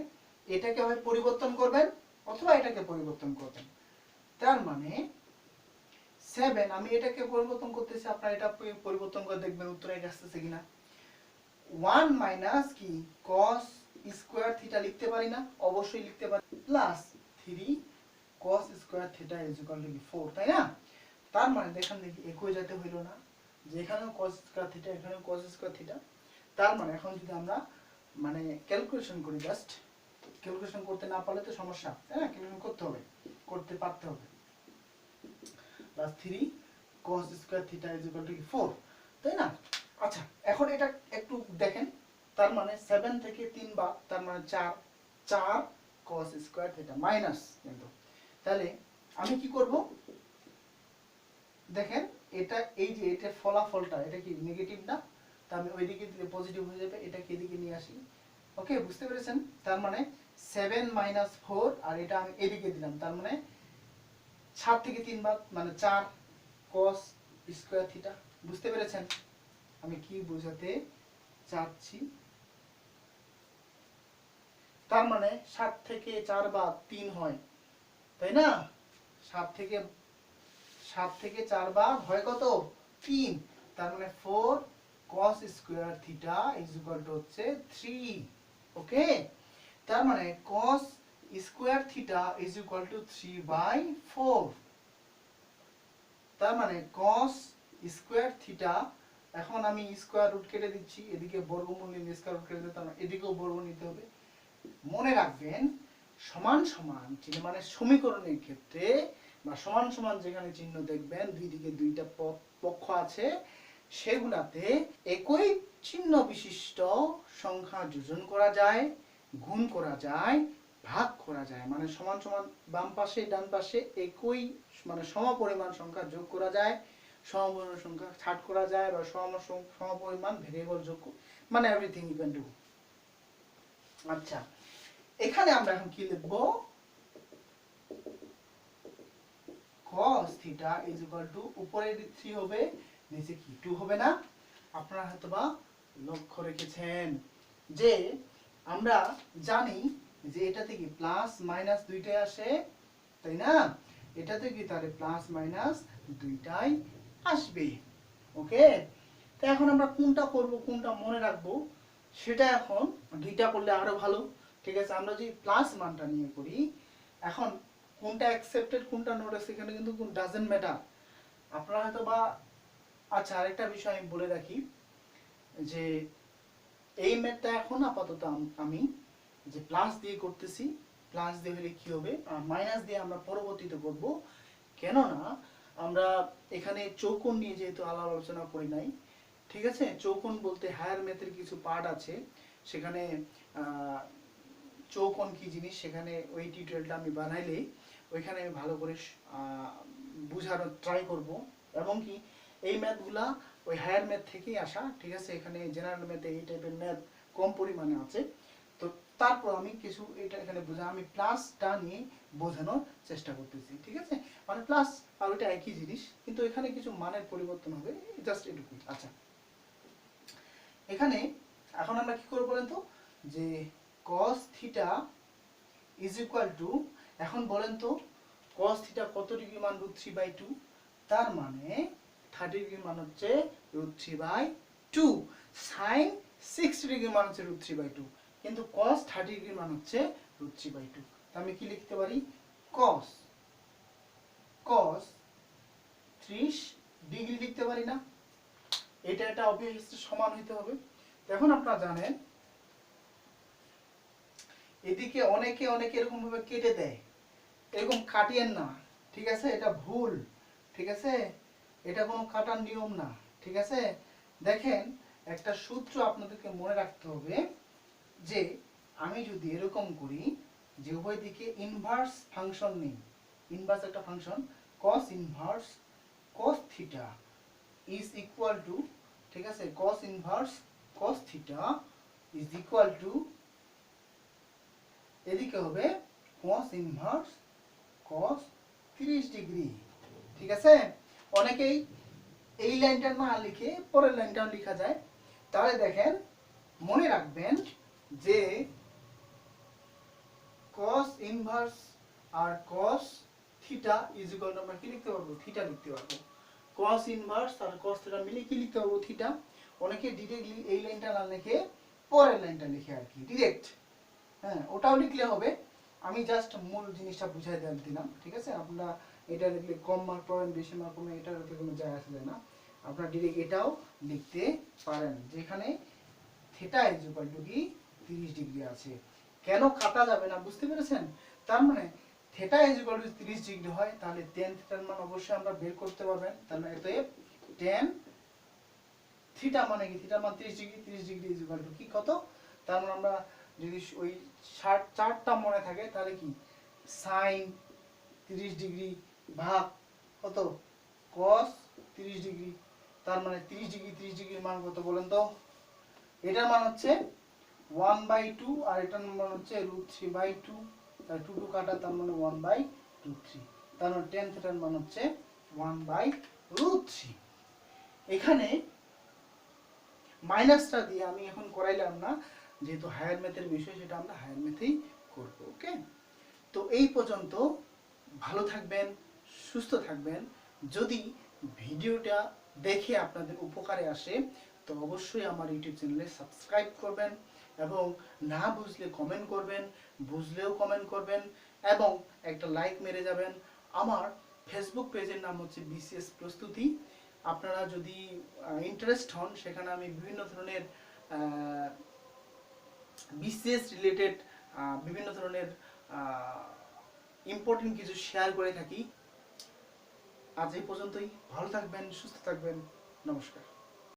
এটাকে হয় পরিবর্তন করবেন অথবা এটাকে পরিবর্তন করবেন। তার মানে 7 আমি এটাকে পরিবর্তন করতেছি, আপনারা এটা পরিবর্তন করে দেখবেন উত্তরে আসতেছে কিনা। 1 মাইনাস কি cos স্কয়ার থিটা লিখতে পারি না? অবশ্যই লিখতে পারি, plus 3 cos square theta is equal two 4, তাই না? তার মানে দেখেন দেখি একই জাতীয় হইল না, যে এখানেও cos স্কয়ার থিটা এখানেও cos স্কয়ার থিটা। তার মানে এখন যদি আমরা মানে ক্যালকুলেশন করি, জাস্ট ক্যালকুলেশন করতে না পারলে তো সমস্যা, তাই না? ক্যালকুলেশন করতে হবে, করতে পারতে হবে। Plus 3 cos square theta is equal two 4, তাই না? আচ্ছা, এখন এটা একটু দেখেন, তার মানে 7 থেকে 3 বাদ, তার মানে 4 cos স্কয়ার থিটা মাইনাস, কিন্তু তাহলে আমি কি করব দেখেন, এটা এই যে এটা ফলাফলটা এটা কি নেগেটিভ না? তার আমি ওইদিকে দিলে পজিটিভ হয়ে যাবে, এটাকে এদিকে নিয়ে আসি, ওকে? বুঝতে পেরেছেন? তার মানে 7 মাইনাস 4 আর এটা আমি এদিকে দিলাম, তার মানে 7 থেকে 3 বাদ মানে 4 cos স্কয়ার থিটা। বুঝতে পেরেছেন আমি কি বোঝাতে চাচ্ছি? তার মানে 7 থেকে 4 বাদ 3 হয়, তাই না? 7 থেকে 4 বাদ হয় কত? 3। তার মানে 4 cos square theta is equal to হচ্ছে 3, ওকে? তার মানে cos square theta is equal two 3/4। তার মানে cos স্কয়ার থিটা, এখন আমি স্কয়ার রুট কেটে দিচ্ছি, এদিকে বর্গমূল নিলে স্কয়ার রুট কেটে দিতে হবে, এদিকেও বর্গ নিতে হবে। মনে রাখবেন সমান সমান চিহ্ন মানে সমীকরণের ক্ষেত্রে বা সমান সমান যেখানে চিহ্ন দেখবেন দুই দিকে দুইটা পক্ষ আছে সেগুলাতে একই চিহ্ন বিশিষ্ট সংখ্যা যোজন করা যায়, গুণ করা যায়, ভাগ করা যায়, মানে সমান সমান বাম পাশে ডান পাশে একই মানে সমপরিমাণ সংখ্যা যোগ করা যায়, সমপরিমাণ সংখ্যা ছাড় করা যায়, বা সমপরিমাণ ভেরিয়েবল যোগ, মানে এভরিথিং ইউ ক্যান ডু। আচ্ছা, এখানে আমরা এখন কি লিখবো, cos theta is equal two, উপরে 3 হবে, নিচে কি 2 হবে না? আপনারা হয়তোবা লক্ষ্য রেখেছেন যে আমরা জানি যে এটাতে কি প্লাস মাইনাস দুইটাই আসে, তাই না? এটাতে কি তাহলে প্লাস মাইনাস দুইটাই আসবে। ওকে, তো এখন আমরা কোনটা করব, কোনটা মনে রাখবো, সেটা এখন দুইটা করলে আরো ভালো। ঠিক আছে, আমরা যদি প্লাস মানটা নিয়ে করি, এখন কোনটা অ্যাকসেপ্টেড কোনটা নট সেখানে কিন্তু ডাজন্ট ম্যাটার। আপনারা হয়তো বা, আচ্ছা আরেকটা বিষয় আমি বলে রাখি যে এই ম্যাথটা এখন আপাতত আমি যে প্লাস দিয়ে করতেছি, প্লাস দিয়ে হলে কি হবে, আর মাইনাস দিয়ে আমরা পরবর্তীতে করব। কেননা আমরা এখানে চৌকোণ নিয়ে যেহেতু আলোচনা করি নাই, ঠিক আছে, চৌকোণ বলতে হায়ার ম্যাথের কিছু পার্ট আছে, সেখানে চৌকোণ কি জিনিস সেখানে ওই টিউটোরিয়ালটা আমি বানাইলে ওইখানে আমি ভালো করে বুঝানোর ট্রাই করব। এবং কি এই ম্যাথগুলা ওই হায়ার ম্যাথ থেকেই আসা, ঠিক আছে, এখানে জেনারেল ম্যাথে এই টাইপের ম্যাথ কম পরিমাণে আছে। তো তারপর আমি কিছু এটা এখানে বোঝা, আমি প্লাসটা নিয়ে বোঝানোর চেষ্টা করতেছি, ঠিক আছে, মানে প্লাস আর ওইটা একই জিনিস, কিন্তু এখানে কিছু মানের পরিবর্তন হবে, জাস্ট এটুকুই। আচ্ছা, এখানে এখন আমরা কি করব বলেন তো, যে cos theta is equal two, এখন বলেন তো cos থিটা কত ডিগ্রি মান √3/2, তার মানে 30 ডিগ্রি মান হচ্ছে √3/2, sin 60 ডিগ্রি মান হচ্ছে √3/2, কিন্তু cos 30 ডিগ্রি মান হচ্ছে √3/2। তো আমি কি লিখতে পারি, cos 30 ডিগ্রি লিখতে পারি না? এটা অবভিয়াসলি সমান হইতে হবে। এখন আপনারা জানেন এদিকে অনেকে এরকম ভাবে কেটে দেয়, এরকম কাটিয়েন না, ঠিক আছে, এটা ভুল, ঠিক আছে, এটা কোনো কাটার নিয়ম না, ঠিক আছে। দেখেন একটা সূত্র আপনাদেরকে মনে রাখতে হবে, যে আমি যদি এরকম করি যে উভয় দিকে ইনভার্স ফাংশন নেই, ইনভার্স একটা function, cos inverse cos theta is equal two, ঠিক আছে, cos inverse cos theta is equal two, এদিকে হবে cos ইনভার্স cos 30 ডিগ্রি, ঠিক আছে। অনেকেই এই লাইনটা না লিখে পরের লাইনটাও লেখা যায়, তাহলে দেখেন মনে রাখবেন যে cos ইনভার্স আর cos theta is equal to, আমরা কি লিখতে পারবো, থিটা লিখতে পারবো। cos ইনভার্স আর cos থিটা মিলে কি লিখতে পারবো, থিটা। অনেকে ডিরেক্টলি এই লাইনটা না লিখে পরের লাইনটা লিখে আর কি ডিরেক্ট, হ্যাঁ ওটাও লিখলে হবে, আমি জাস্ট মূল জিনিসটা বুঝাই দিলাম, ঠিক আছে। আপনারা এটা লিখলে কম মার্ক পাবেন, বেশি মার্ক পাবেন, এটাতে কোনো যায় আসে যায় না, আপনারা ডিরেক্ট এটাও লিখতে পারেন, যেখানে থিটা ইজ ইকুয়াল টু কি 30 ডিগ্রি আছে। কেন কাটা যাবে না বুঝতে পেরেছেন? তার মানে theta is equal two 30 degree হয়, তাহলে tan থিটার মান অবশ্যই আমরা বের করতে পারবেন। তাহলে অতএব tan থিটা মানে কি, থিটার মান 30 degree, 30 degree is equal to কি কত, তার মানে আমরা যদি ওই চারটা মনে থাকে তাহলে কি sin 30 ডিগ্রি ভাগ কত cos 30 ডিগ্রি, তার মানে 30 ডিগ্রি 30 ডিগ্রির মান কত বলেন তো, এটার মান হচ্ছে 1/2 আর এটার মান হচ্ছে √3/2, তার 2 কাটা, তার মানে 1/√3, তার মানে tan থিটার মান হচ্ছে 1/√3। এখানে মাইনাসটা দিয়ে আমি এখন করাইলাম না, যেহেতু হায়ার ম্যাথের বিষয়, সেটা আমরা হায়ার ম্যাথেই করব। ওকে, তো এই পর্যন্ত, ভালো থাকবেন, সুস্থ থাকবেন। যদি ভিডিওটা দেখে আপনাদের উপকারে আসে তো অবশ্যই আমার ইউটিউব চ্যানেলে সাবস্ক্রাইব করবেন, এবং না বুঝলে কমেন্ট করবেন, বুঝলেও কমেন্ট করবেন, এবং একটা লাইক মেরে যাবেন। আমার ফেসবুক পেজের নাম হচ্ছে বিসিএস প্রস্তুতি। আপনারা যদি ইন্টারেস্ট হন, সেখানে আমি বিভিন্ন ধরনের বিসিএস রিলেটেড বিভিন্ন ধরনের ইম্পর্টেন্ট কিছু শেয়ার করে থাকি। আজ এই পর্যন্তই, ভালো থাকবেন, সুস্থ থাকবেন, নমস্কার।